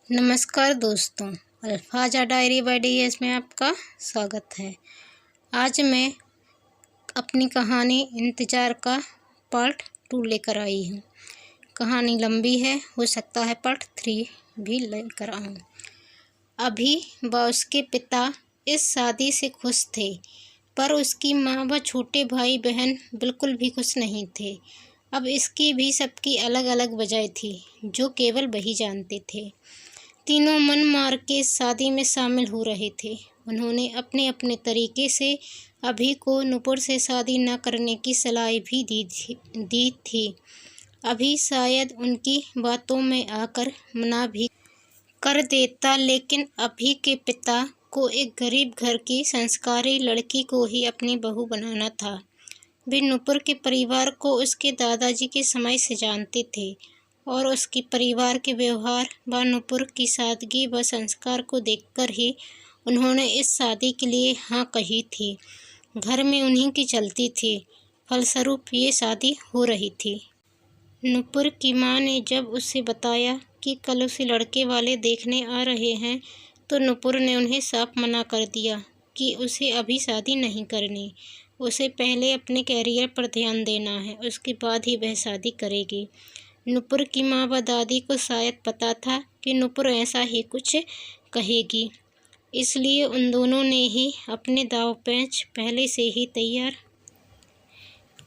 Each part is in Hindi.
नमस्कार दोस्तों, अल्फाजा डायरी बाय डीएस में आपका स्वागत है। आज मैं अपनी कहानी इंतज़ार का पार्ट 2 लेकर आई हूँ। कहानी लंबी है, हो सकता है पार्ट 3 भी लेकर आऊँ। अभी व उसके पिता इस शादी से खुश थे, पर उसकी माँ व छोटे भाई बहन बिल्कुल भी खुश नहीं थे। अब इसकी भी सबकी अलग अलग वजह थी, जो केवल वही जानते थे। तीनों मन मार के शादी में शामिल हो रहे थे। उन्होंने अपने अपने तरीके से अभी को नुपुर से शादी न करने की सलाह भी दी थी। अभी शायद उनकी बातों में आकर मना भी कर देता, लेकिन अभी के पिता को एक गरीब घर की संस्कारी लड़की को ही अपनी बहू बनाना था। वे नुपुर के परिवार को उसके दादाजी के समय से जानते थे और उसके परिवार के व्यवहार व नुपुर की सादगी व संस्कार को देखकर ही उन्होंने इस शादी के लिए हाँ कही थी। घर में उन्हीं की चलती थी, फलस्वरूप ये शादी हो रही थी। नुपुर की माँ ने जब उसे बताया कि कल उसे लड़के वाले देखने आ रहे हैं, तो नुपुर ने उन्हें साफ मना कर दिया कि उसे अभी शादी नहीं करनी। उसे पहले अपने कैरियर पर ध्यान देना है, उसके बाद ही वह शादी करेगी। नुपुर की माँ व दादी को शायद पता था कि नुपुर ऐसा ही कुछ कहेगी, इसलिए उन दोनों ने ही अपने दाव पेच पहले से ही तैयार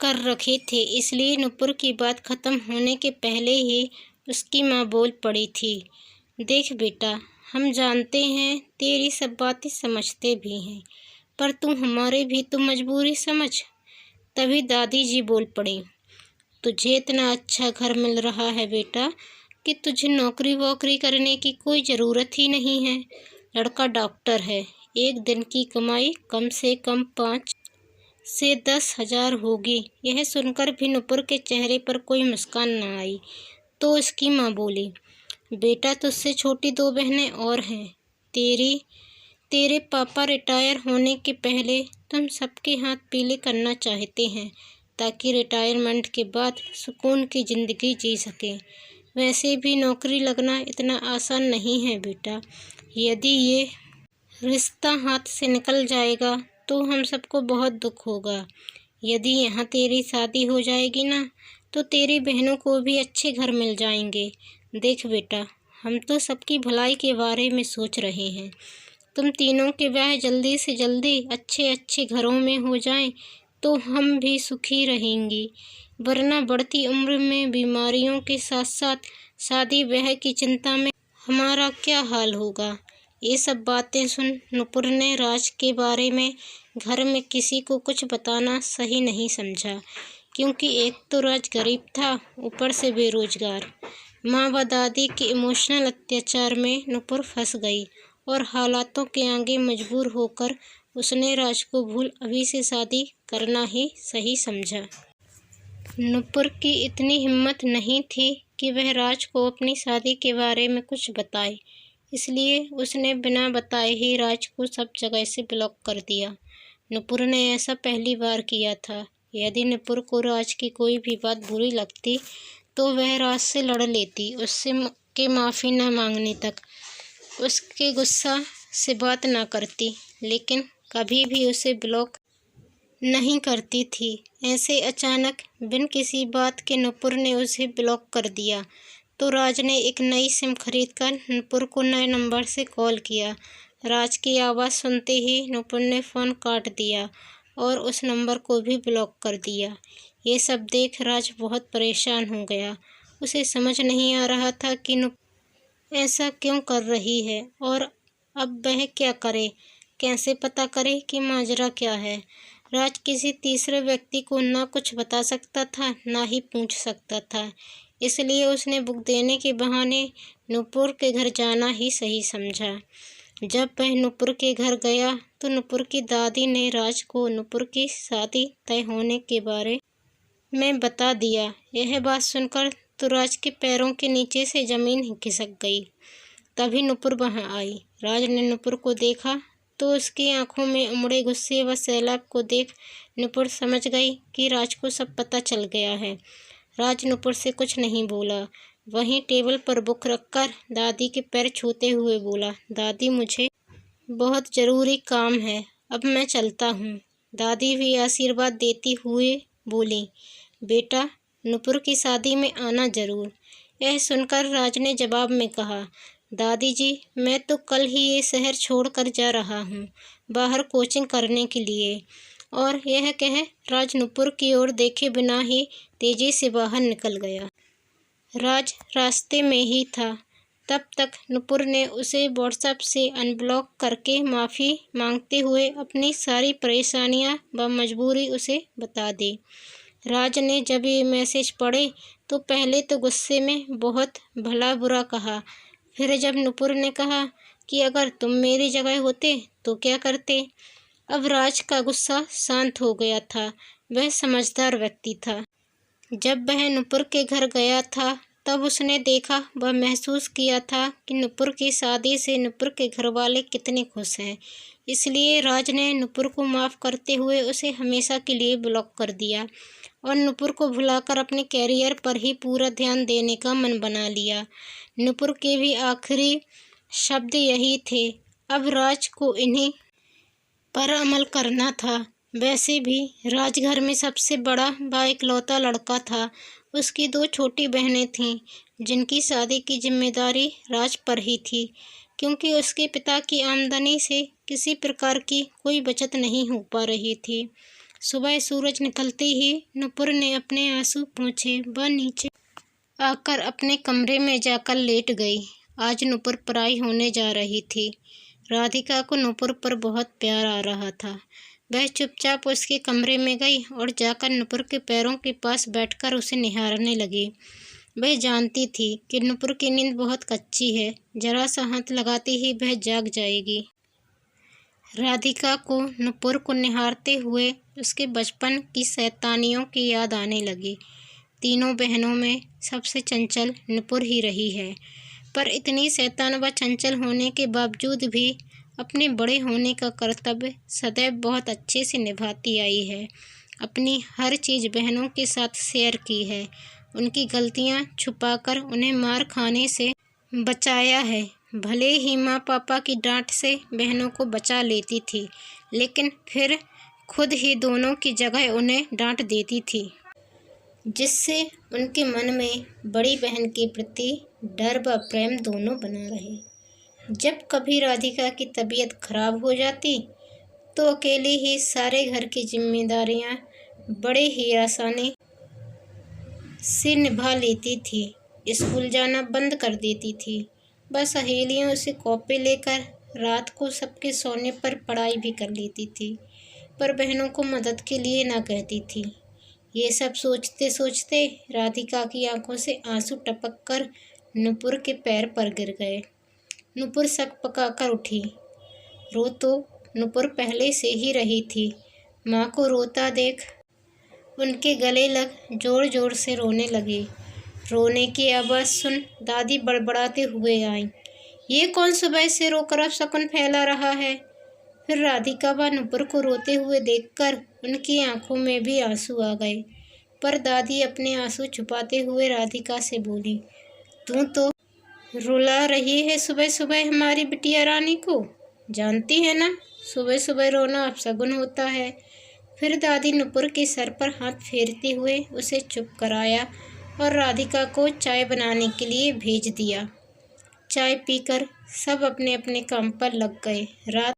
कर रखे थे। इसलिए नुपुर की बात खत्म होने के पहले ही उसकी माँ बोल पड़ी थी, देख बेटा, हम जानते हैं तेरी सब बातें समझते भी हैं, पर तू हमारे भी तो मजबूरी समझ। तभी दादी जी बोल पड़ी, तुझे इतना अच्छा घर मिल रहा है बेटा कि तुझे नौकरी वोकरी करने की कोई ज़रूरत ही नहीं है। लड़का डॉक्टर है, एक दिन की कमाई कम से कम 5 से 10 हज़ार होगी। यह सुनकर भी नुपुर के चेहरे पर कोई मुस्कान न आई, तो उसकी माँ बोली, बेटा तुझसे छोटी 2 बहनें और हैं। तेरे पापा रिटायर होने के पहले तुम सबके हाथ पीले करना चाहते हैं, ताकि रिटायरमेंट के बाद सुकून की ज़िंदगी जी सकें। वैसे भी नौकरी लगना इतना आसान नहीं है बेटा। यदि ये रिश्ता हाथ से निकल जाएगा तो हम सबको बहुत दुख होगा। यदि यहाँ तेरी शादी हो जाएगी ना, तो तेरी बहनों को भी अच्छे घर मिल जाएंगे। देख बेटा, हम तो सबकी भलाई के बारे में सोच रहे हैं। तुम तीनों के ब्याह जल्दी से जल्दी अच्छे घरों में हो जाएं तो हम भी सुखी रहेंगी, वरना बढ़ती उम्र में बीमारियों के साथ साथ शादी ब्याह की चिंता में हमारा क्या हाल होगा। ये सब बातें सुन नुपुर ने राज के बारे में घर में किसी को कुछ बताना सही नहीं समझा, क्योंकि एक तो राज गरीब था, ऊपर से बेरोजगार। माँ व दादी के इमोशनल अत्याचार में नुपुर फंस गई और हालातों के आगे मजबूर होकर उसने राज को भूल अभी से शादी करना ही सही समझा। नुपुर की इतनी हिम्मत नहीं थी कि वह राज को अपनी शादी के बारे में कुछ बताए, इसलिए उसने बिना बताए ही राज को सब जगह से ब्लॉक कर दिया। नुपुर ने ऐसा पहली बार किया था। यदि नुपुर को राज की कोई भी बात बुरी लगती तो वह राज से लड़ लेती, उससे के माफ़ी न मांगने तक, उसके गुस्सा से बात ना करती, लेकिन कभी भी उसे ब्लॉक नहीं करती थी। ऐसे अचानक बिन किसी बात के नुपुर ने उसे ब्लॉक कर दिया, तो राज ने एक नई सिम खरीदकर नुपुर को नए नंबर से कॉल किया। राज की आवाज़ सुनते ही नुपुर ने फ़ोन काट दिया और उस नंबर को भी ब्लॉक कर दिया। ये सब देख राज बहुत परेशान हो गया। उसे समझ नहीं आ रहा था कि नुपुर ऐसा क्यों कर रही है और अब वह क्या करे, कैसे पता करे कि माजरा क्या है। राज किसी तीसरे व्यक्ति को ना कुछ बता सकता था, ना ही पूछ सकता था, इसलिए उसने बुक देने के बहाने नुपुर के घर जाना ही सही समझा। जब वह नुपुर के घर गया तो नुपुर की दादी ने राज को नुपुर की शादी तय होने के बारे में बता दिया। यह बात सुनकर तो राज के पैरों के नीचे से ज़मीन ही खिसक गई। तभी नुपुर वहाँ आई। राज ने नुपुर को देखा तो उसकी आंखों में उमड़े गुस्से व सैलाब को देख नुपुर समझ गई कि राज को सब पता चल गया है। राज नुपुर से कुछ नहीं बोला, वहीं टेबल पर बुक रखकर दादी के पैर छूते हुए बोला, दादी मुझे बहुत ज़रूरी काम है, अब मैं चलता हूँ। दादी भी आशीर्वाद देती हुए बोली, बेटा नुपुर की शादी में आना ज़रूर। यह सुनकर राज ने जवाब में कहा, दादी जी मैं तो कल ही ये शहर छोड़कर जा रहा हूँ बाहर कोचिंग करने के लिए। और यह कह राज नुपुर की ओर देखे बिना ही तेजी से बाहर निकल गया। राज रास्ते में ही था, तब तक नुपुर ने उसे व्हाट्सएप से अनब्लॉक करके माफ़ी मांगते हुए अपनी सारी परेशानियां व मजबूरी उसे बता दी। राज ने जब ये मैसेज पढ़े तो पहले तो गुस्से में बहुत भला बुरा कहा, फिर जब नुपुर ने कहा कि अगर तुम मेरी जगह होते तो क्या करते, अब राज का गुस्सा शांत हो गया था। वह समझदार व्यक्ति था। जब वह नुपुर के घर गया था तब उसने देखा व महसूस किया था कि नुपुर की शादी से नुपुर के घर वाले कितने खुश हैं। इसलिए राज ने नुपुर को माफ़ करते हुए उसे हमेशा के लिए ब्लॉक कर दिया और नुपुर को भुलाकर अपने कैरियर पर ही पूरा ध्यान देने का मन बना लिया। नुपुर के भी आखिरी शब्द यही थे। अब राज को इन्हीं पर अमल करना था। वैसे भी राज घर में सबसे बड़ा व इकलौता लड़का था। उसकी 2 छोटी बहनें थीं जिनकी शादी की जिम्मेदारी राज पर ही थी, क्योंकि उसके पिता की आमदनी से किसी प्रकार की कोई बचत नहीं हो पा रही थी। सुबह सूरज निकलते ही नुपुर ने अपने आंसू पोंछे व नीचे आकर अपने कमरे में जाकर लेट गई। आज नुपुर पराई होने जा रही थी। राधिका को नुपुर पर बहुत प्यार आ रहा था। वह चुपचाप उसके कमरे में गई और जाकर नुपुर के पैरों के पास बैठकर उसे निहारने लगी। वह जानती थी कि नुपुर की नींद बहुत कच्ची है, जरा सा हाथ लगाते ही वह जाग जाएगी। राधिका को नुपुर को निहारते हुए उसके बचपन की शैतानियों की याद आने लगी। तीनों बहनों में सबसे चंचल नुपुर ही रही है, पर इतनी शैतान व चंचल होने के बावजूद भी अपने बड़े होने का कर्तव्य सदैव बहुत अच्छे से निभाती आई है। अपनी हर चीज़ बहनों के साथ शेयर की है। उनकी गलतियां छुपाकर उन्हें मार खाने से बचाया है। भले ही माँ पापा की डांट से बहनों को बचा लेती थी, लेकिन फिर खुद ही दोनों की जगह उन्हें डांट देती थी, जिससे उनके मन में बड़ी बहन के प्रति डर व प्रेम दोनों बना रहे। जब कभी राधिका की तबीयत खराब हो जाती तो अकेली ही सारे घर की जिम्मेदारियां बड़े ही आसानी से निभा लेती थी। स्कूल जाना बंद कर देती थी। बस सहेलियों से कॉपी लेकर रात को सबके सोने पर पढ़ाई भी कर लेती थी, पर बहनों को मदद के लिए ना कहती थी। ये सब सोचते सोचते राधिका की आंखों से आंसू टपक कर नुपुर के पैर पर गिर गए। नुपुर सक पकाकर उठी। रो तो नुपुर पहले से ही रही थी। माँ को रोता देख उनके गले लग जोर जोर से रोने लगी। रोने की आवाज़ सुन दादी बड़बड़ाते हुए आईं। ये कौन सुबह से रोकर अपशकुन फैला रहा है? फिर राधिका व नुपुर को रोते हुए देखकर उनकी आंखों में भी आंसू आ गए, पर दादी अपने आंसू छुपाते हुए राधिका से बोली, तू तो रुला रही है सुबह सुबह हमारी बिटिया रानी को, जानती है ना सुबह सुबह रोना अपशगुन होता है। फिर दादी नुपुर के सर पर हाथ फेरते हुए उसे चुप कराया और राधिका को चाय बनाने के लिए भेज दिया। चाय पीकर सब अपने अपने काम पर लग गए। रात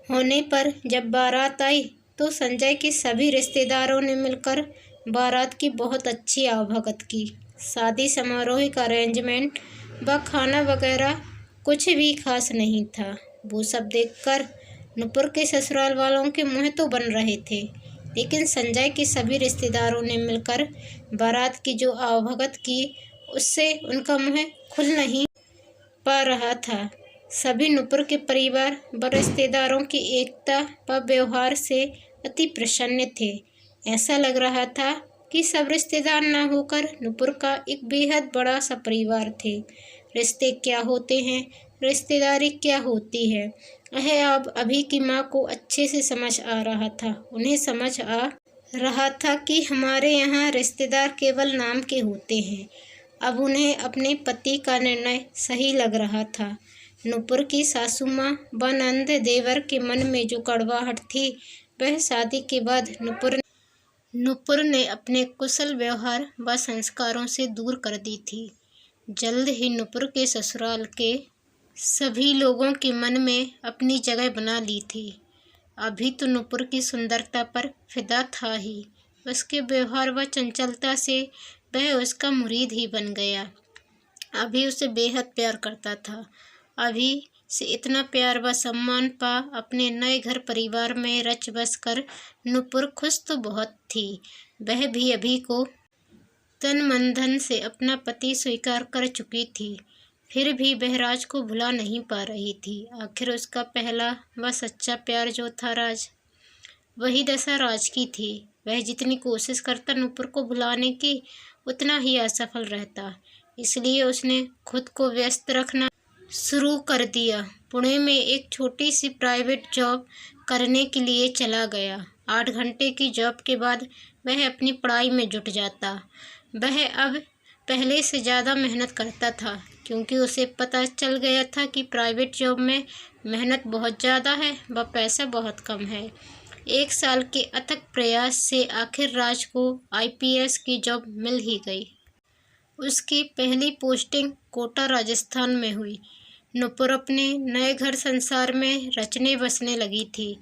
होने पर जब बारात आई तो संजय के सभी रिश्तेदारों ने मिलकर बारात की बहुत अच्छी आवभगत की। शादी समारोह का अरेंजमेंट व खाना वगैरह कुछ भी खास नहीं था। वो सब देखकर नुपुर के ससुराल वालों के मुँह तो बन रहे थे, लेकिन संजय के सभी रिश्तेदारों ने मिलकर बारात की जो आवभगत की उससे उनका मुँह खुल नहीं पा रहा था। सभी नुपुर के परिवार व रिश्तेदारों की एकता व व्यवहार से अति प्रसन्न थे। ऐसा लग रहा था कि सब रिश्तेदार न होकर नुपुर का एक बेहद बड़ा सा परिवार थे। रिश्ते क्या होते हैं, रिश्तेदारी क्या होती है, यह अब अभी की माँ को अच्छे से समझ आ रहा था। उन्हें समझ आ रहा था कि हमारे यहाँ रिश्तेदार केवल नाम के होते हैं। अब उन्हें अपने पति का निर्णय सही लग रहा था। नूपुर की सासू माँ व नंद देवर के मन में जो कड़वाहट थी वह शादी के बाद नुपुर ने अपने कुशल व्यवहार व संस्कारों से दूर कर दी थी। जल्द ही नुपुर के ससुराल के सभी लोगों के मन में अपनी जगह बना ली थी। अभी तो नुपुर की सुंदरता पर फिदा था ही, उसके व्यवहार व चंचलता से वह उसका मुरीद ही बन गया। अभी उसे बेहद प्यार करता था। अभी से इतना प्यार व सम्मान पा अपने नए घर परिवार में रच बस कर नुपुर खुश तो बहुत थी। वह भी अभी को तन मन धन से अपना पति स्वीकार कर चुकी थी, फिर भी वह राज को भुला नहीं पा रही थी। आखिर उसका पहला व सच्चा प्यार जो था राज, वही दशा राज की थी। वह जितनी कोशिश करता नुपुर को भुलाने की, उतना ही असफल रहता। इसलिए उसने खुद को व्यस्त रखना शुरू कर दिया। पुणे में एक छोटी सी प्राइवेट जॉब करने के लिए चला गया। 8 घंटे की जॉब के बाद वह अपनी पढ़ाई में जुट जाता। वह अब पहले से ज़्यादा मेहनत करता था, क्योंकि उसे पता चल गया था कि प्राइवेट जॉब में मेहनत बहुत ज़्यादा है व पैसा बहुत कम है। 1 साल के अथक प्रयास से आखिर राज को IPS की जॉब मिल ही गई। उसकी पहली पोस्टिंग कोटा राजस्थान में हुई। नुपुर अपने नए घर संसार में रचने बसने लगी थी।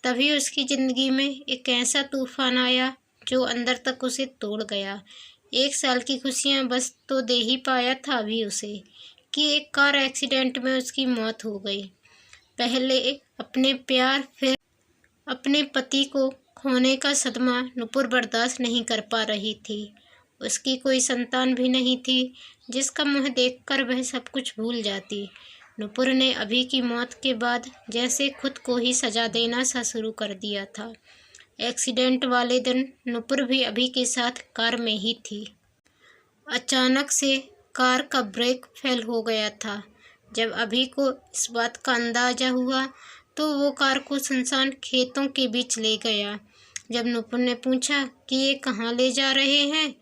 तभी उसकी ज़िंदगी में एक ऐसा तूफान आया जो अंदर तक उसे तोड़ गया। 1 साल की खुशियां बस तो दे ही पाया था अभी उसे कि एक कार एक्सीडेंट में उसकी मौत हो गई। पहले अपने प्यार, फिर अपने पति को खोने का सदमा नुपुर बर्दाश्त नहीं कर पा रही थी। उसकी कोई संतान भी नहीं थी जिसका मुँह देखकर वह सब कुछ भूल जाती। नुपुर ने अभी की मौत के बाद जैसे खुद को ही सजा देना सा शुरू कर दिया था। एक्सीडेंट वाले दिन नुपुर भी अभी के साथ कार में ही थी। अचानक से कार का ब्रेक फेल हो गया था। जब अभी को इस बात का अंदाजा हुआ तो वो कार को सुनसान खेतों के बीच ले गया। जब नुपुर ने पूछा कि ये कहाँ ले जा रहे हैं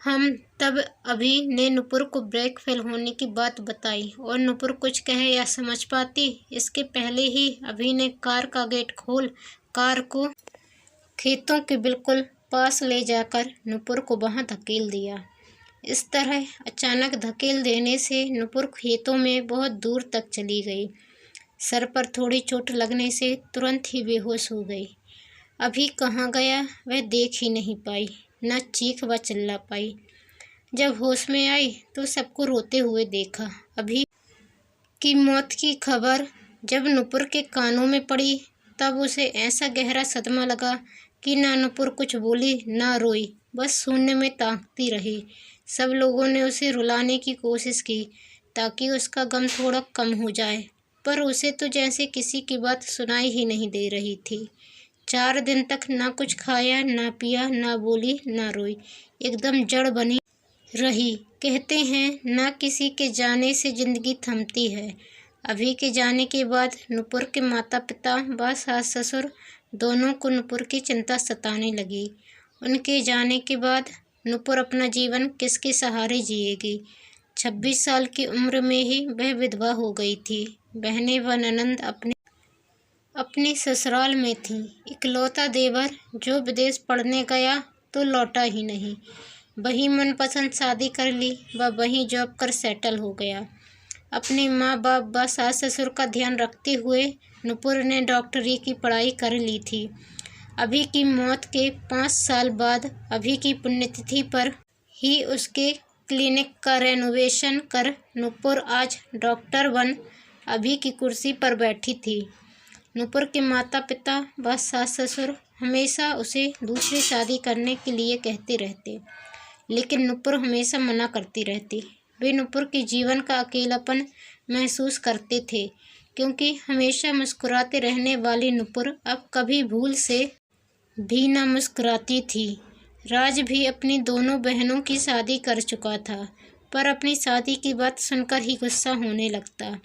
हम, तब अभी ने नुपुर को ब्रेक फेल होने की बात बताई और नुपुर कुछ कहे या समझ पाती, इसके पहले ही अभी ने कार का गेट खोल कार को खेतों के बिल्कुल पास ले जाकर नुपुर को वहां धकेल दिया। इस तरह अचानक धकेल देने से नुपुर खेतों में बहुत दूर तक चली गई। सर पर थोड़ी चोट लगने से तुरंत ही बेहोश हो गई। अभी कहाँ गया वह देख ही नहीं पाई, न चीख व चिल्ला पाई। जब होश में आई तो सबको रोते हुए देखा। अभी की मौत की खबर जब नुपुर के कानों में पड़ी तब उसे ऐसा गहरा सदमा लगा कि ना नुपुर कुछ बोली ना रोई, बस शून्य में ताकती रही। सब लोगों ने उसे रुलाने की कोशिश की ताकि उसका गम थोड़ा कम हो जाए, पर उसे तो जैसे किसी की बात सुनाई ही नहीं दे रही थी। 4 दिन तक ना कुछ खाया, ना पिया, ना बोली, ना रोई, एकदम जड़ बनी रही। कहते हैं ना किसी के जाने से जिंदगी थमती है। अभी के जाने के बाद नुपुर के माता पिता व सास ससुर दोनों को नुपुर की चिंता सताने लगी। उनके जाने के बाद नुपुर अपना जीवन किसके सहारे जिएगी। 26 साल की उम्र में ही वह विधवा हो गई थी। बहनें व ननंद अपने ससुराल में थीं। इकलौता देवर जो विदेश पढ़ने गया तो लौटा ही नहीं, वही मनपसंद शादी कर ली व वहीं जॉब कर सेटल हो गया। अपने माँ बाप व सास ससुर का ध्यान रखते हुए नुपुर ने डॉक्टरी की पढ़ाई कर ली थी। अभी की मौत के 5 साल बाद अभी की पुण्यतिथि पर ही उसके क्लिनिक का रेनोवेशन कर नुपुर आज डॉक्टर बन अभी की कुर्सी पर बैठी थी। नुपुर के माता पिता व सास ससुर हमेशा उसे दूसरी शादी करने के लिए कहते रहते, लेकिन नुपुर हमेशा मना करती रहती। वे नुपुर के जीवन का अकेलापन महसूस करते थे, क्योंकि हमेशा मुस्कुराते रहने वाली नुपुर अब कभी भूल से भी न मुस्कुराती थी। राज भी अपनी दोनों बहनों की शादी कर चुका था, पर अपनी शादी की बात सुनकर ही गुस्सा होने लगता।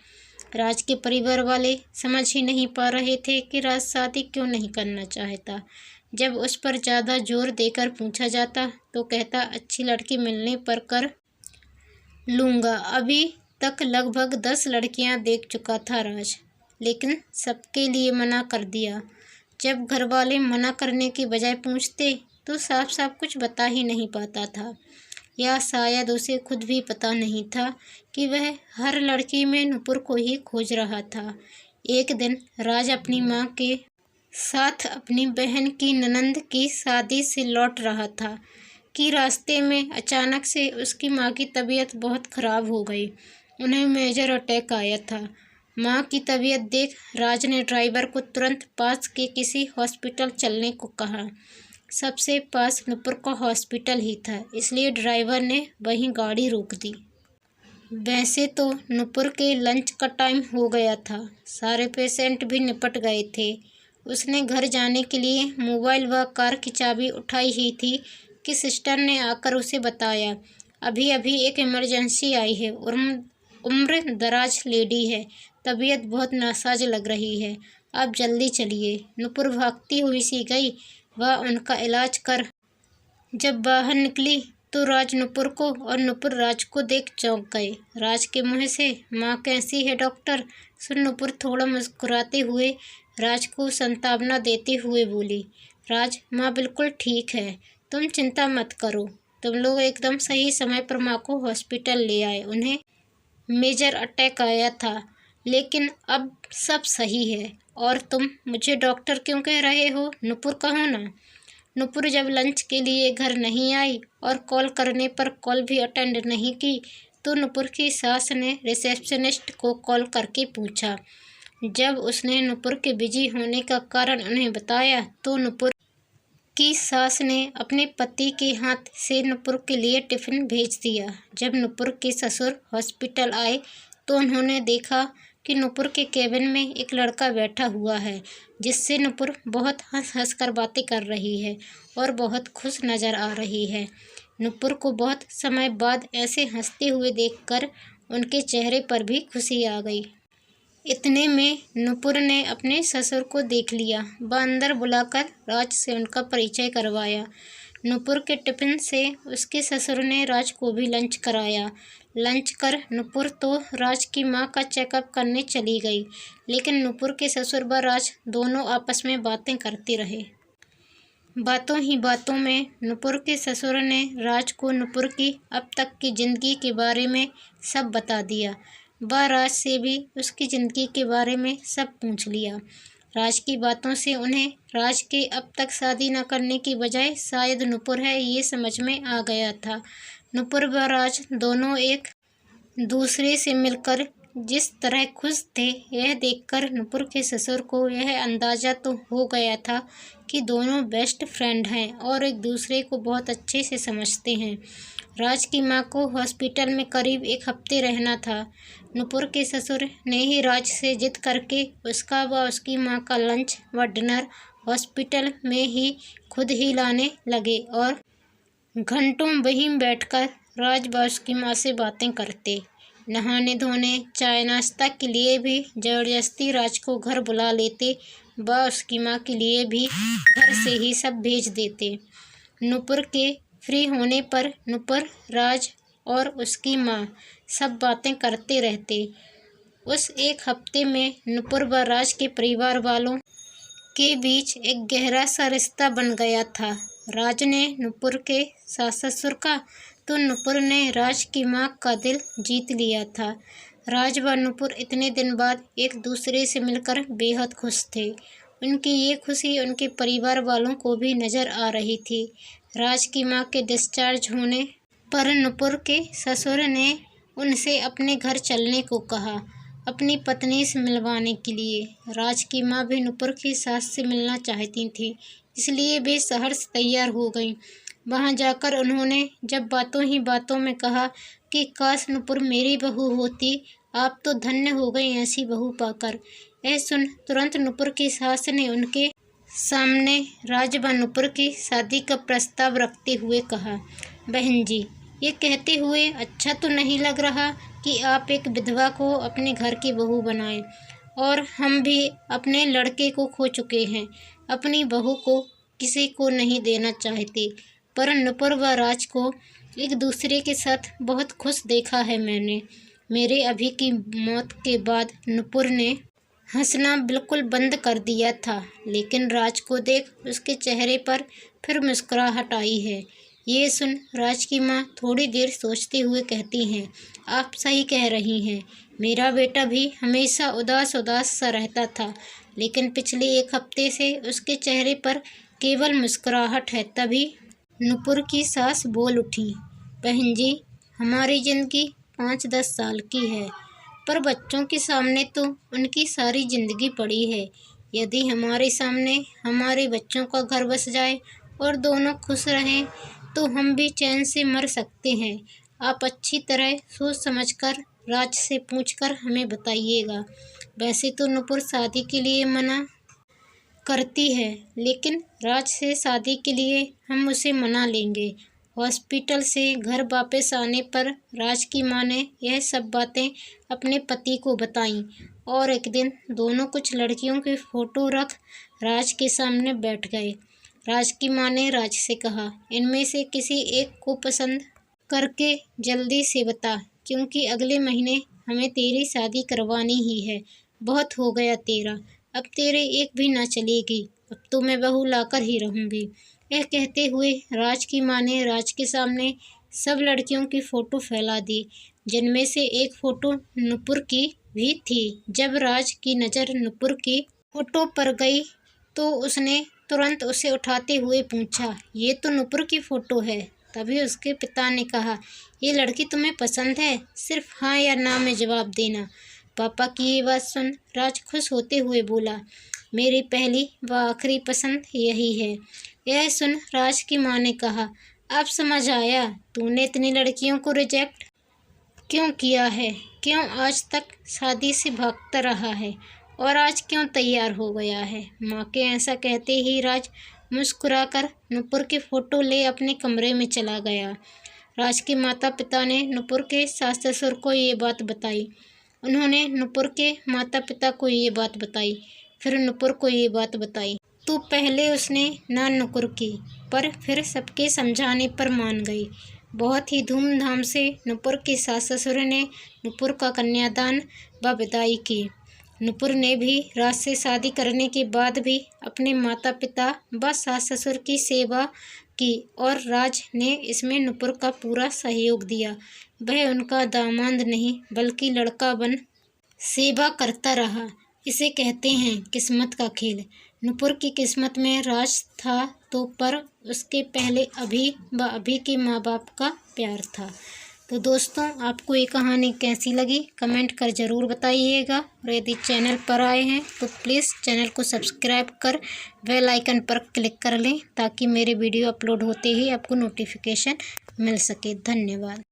राज के परिवार वाले समझ ही नहीं पा रहे थे कि राज शादी क्यों नहीं करना चाहता। जब उस पर ज़्यादा जोर देकर पूछा जाता तो कहता अच्छी लड़की मिलने पर कर लूँगा। अभी तक लगभग 10 लड़कियां देख चुका था राज, लेकिन सबके लिए मना कर दिया। जब घरवाले मना करने की बजाय पूछते तो साफ साफ कुछ बता ही नहीं पाता था, या शायद उसे खुद भी पता नहीं था कि वह हर लड़की में नुपुर को ही खोज रहा था। एक दिन राज अपनी माँ के साथ अपनी बहन की ननंद की शादी से लौट रहा था कि रास्ते में अचानक से उसकी माँ की तबीयत बहुत ख़राब हो गई। उन्हें मेजर अटैक आया था। माँ की तबीयत देख राज ने ड्राइवर को तुरंत पास के किसी हॉस्पिटल चलने को कहा। सबसे पास नुपुर का हॉस्पिटल ही था, इसलिए ड्राइवर ने वहीं गाड़ी रोक दी। वैसे तो नुपुर के लंच का टाइम हो गया था, सारे पेशेंट भी निपट गए थे। उसने घर जाने के लिए मोबाइल व कार की चाबी उठाई ही थी कि सिस्टर ने आकर उसे बताया, अभी अभी एक इमरजेंसी आई है। उम्र दराज लेडी है, तबीयत बहुत नासाज लग रही है, आप जल्दी चलिए। नुपुर भागती हुई सी गई व उनका इलाज कर जब बाहर निकली तो राज नुपुर को और नुपुर राज को देख चौंक गए। राज के मुँह से, माँ कैसी है डॉक्टर? सुन नुपुर थोड़ा मुस्कुराते हुए राज को सांत्वना देते हुए बोली। राज, माँ बिल्कुल ठीक है, तुम चिंता मत करो। तुम लोग एकदम सही समय पर माँ को हॉस्पिटल ले आए। उन्हें मेजर अटैक आया था, लेकिन अब सब सही है। और तुम मुझे डॉक्टर क्यों कह रहे हो? नुपुर कहो ना। नुपुर जब लंच के लिए घर नहीं आई और कॉल करने पर कॉल भी अटेंड नहीं की तो नुपुर की सास ने रिसेप्शनिस्ट को कॉल करके पूछा। जब उसने नुपुर के बिजी होने का कारण उन्हें बताया तो नुपुर की सास ने अपने पति के हाथ से नुपुर के लिए टिफ़िन भेज दिया। जब नुपुर के ससुर हॉस्पिटल आए तो उन्होंने देखा कि नुपुर के केबिन में एक लड़का बैठा हुआ है, जिससे नुपुर बहुत हंस हंस कर बातें कर रही है और बहुत खुश नज़र आ रही है। नुपुर को बहुत समय बाद ऐसे हंसते हुए देखकर उनके चेहरे पर भी खुशी आ गई। इतने में नुपुर ने अपने ससुर को देख लिया। वह अंदर बुलाकर राज से उनका परिचय करवाया। नुपुर के टिफ़िन से उसके ससुर ने राज को भी लंच कराया। लंच कर नुपुर तो राज की माँ का चेकअप करने चली गई, लेकिन नुपुर के ससुर व राज दोनों आपस में बातें करते रहे। बातों ही बातों में नुपुर के ससुर ने राज को नुपुर की अब तक की ज़िंदगी के बारे में सब बता दिया। वह राज से भी उसकी ज़िंदगी के बारे में सब पूछ लिया। राज की बातों से उन्हें राज के अब तक शादी न करने की बजाय शायद नुपुर है ये समझ में आ गया था। नुपुर व राज दोनों एक दूसरे से मिलकर जिस तरह खुश थे, यह देखकर नुपुर के ससुर को यह अंदाज़ा तो हो गया था कि दोनों बेस्ट फ्रेंड हैं और एक दूसरे को बहुत अच्छे से समझते हैं। राज की माँ को हॉस्पिटल में करीब 1 हफ्ते रहना था। नुपुर के ससुर ने ही राज से जिद करके उसका व उसकी माँ का लंच व डिनर हॉस्पिटल में ही खुद ही लाने लगे और घंटों वहीं बैठकर राज व उसकी माँ से बातें करते। नहाने धोने, चाय नाश्ता के लिए भी ज़बरदस्ती राज को घर बुला लेते व उसकी माँ के लिए भी घर से ही सब भेज देते। नुपुर के फ्री होने पर नुपुर, राज और उसकी माँ सब बातें करते रहते। उस 1 हफ्ते में नुपुर व राज के परिवार वालों के बीच एक गहरा सा रिश्ता बन गया था। राज ने नुपुर के सास ससुर का तो नुपुर ने राज की माँ का दिल जीत लिया था। राज व नुपुर इतने दिन बाद एक दूसरे से मिलकर बेहद खुश थे। उनकी ये खुशी उनके परिवार वालों को भी नज़र आ रही थी। राज की माँ के डिस्चार्ज होने पर नुपुर के ससुर ने उनसे अपने घर चलने को कहा, अपनी पत्नी से मिलवाने के लिए। राज की माँ भी नुपुर की सास से मिलना चाहती थी, इसलिए वे शहर से तैयार हो गईं। वहाँ जाकर उन्होंने जब बातों ही बातों में कहा कि काश नुपुर मेरी बहू होती, आप तो धन्य हो गई ऐसी बहू पाकर। यह सुन तुरंत नुपुर की सास ने उनके सामने राज व नुपुर की शादी का प्रस्ताव रखते हुए कहा, बहन जी, ये कहते हुए अच्छा तो नहीं लग रहा कि आप एक विधवा को अपने घर की बहू बनाएं, और हम भी अपने लड़के को खो चुके हैं, अपनी बहू को किसी को नहीं देना चाहते। पर नुपुर व राज को एक दूसरे के साथ बहुत खुश देखा है मैंने। मेरे अभी की मौत के बाद नुपुर ने हंसना बिल्कुल बंद कर दिया था, लेकिन राज को देख उसके चेहरे पर फिर मुस्कुराहट आई है। ये सुन राज की माँ थोड़ी देर सोचते हुए कहती हैं, आप सही कह रही हैं। मेरा बेटा भी हमेशा उदास उदास सा रहता था, लेकिन पिछले 1 हफ्ते से उसके चेहरे पर केवल मुस्कुराहट है। तभी नुपुर की सास बोल उठी, बहन जी, हमारी ज़िंदगी 5-10 साल की है, पर बच्चों के सामने तो उनकी सारी ज़िंदगी पड़ी है। यदि हमारे सामने हमारे बच्चों का घर बस जाए और दोनों खुश रहें तो हम भी चैन से मर सकते हैं। आप अच्छी तरह सोच समझकर राज से पूछकर हमें बताइएगा। वैसे तो नुपुर शादी के लिए मना करती है, लेकिन राज से शादी के लिए हम उसे मना लेंगे। हॉस्पिटल से घर वापस आने पर राज की माँ ने यह सब बातें अपने पति को बताईं और एक दिन दोनों कुछ लड़कियों की फ़ोटो रख राज के सामने बैठ गए। राज की माँ ने राज से कहा, इनमें से किसी एक को पसंद करके जल्दी से बता, क्योंकि अगले महीने हमें तेरी शादी करवानी ही है। बहुत हो गया तेरा, अब तेरे एक भी ना चलेगी, अब तो मैं बहू लाकर ही रहूँगी। यह कहते हुए राज की माँ ने राज के सामने सब लड़कियों की फ़ोटो फैला दी, जिनमें से एक फ़ोटो नुपुर की भी थी। जब राज की नज़र नुपुर की फ़ोटो पर गई तो उसने तुरंत उसे उठाते हुए पूछा, ये तो नुपुर की फ़ोटो है। तभी उसके पिता ने कहा, ये लड़की तुम्हें पसंद है? सिर्फ हाँ या ना में जवाब देना। पापा की ये बात सुन राज खुश होते हुए बोला, मेरी पहली व आखिरी पसंद यही है। यह सुन राज की माँ ने कहा, अब समझ आया तूने इतनी लड़कियों को रिजेक्ट क्यों किया है, क्यों आज तक शादी से भागता रहा है और आज क्यों तैयार हो गया है। माँ के ऐसा कहते ही राज मुस्कुराकर नुपुर की फ़ोटो ले अपने कमरे में चला गया। राज के माता पिता ने नुपुर के सास ससुर को ये बात बताई। उन्होंने नुपुर के माता पिता को ये बात बताई, फिर नुपुर को ये बात बताई तो पहले उसने ना नुपुर की, पर फिर सबके समझाने पर मान गई। बहुत ही धूमधाम से नुपुर के सास ससुर ने नुपुर का कन्यादान व विदाई की। नुपुर ने भी राज से शादी करने के बाद भी अपने माता पिता व सास ससुर की सेवा की और राज ने इसमें नुपुर का पूरा सहयोग दिया। वह उनका दामाद नहीं बल्कि लड़का बन सेवा करता रहा। इसे कहते हैं किस्मत का खेल। नुपुर की किस्मत में राज था तो पर उसके पहले अभी व अभी के माँ बाप का प्यार था। तो दोस्तों, आपको ये कहानी कैसी लगी कमेंट कर ज़रूर बताइएगा और यदि चैनल पर आए हैं तो प्लीज़ चैनल को सब्सक्राइब कर बेल आइकन पर क्लिक कर लें ताकि मेरे वीडियो अपलोड होते ही आपको नोटिफिकेशन मिल सके। धन्यवाद।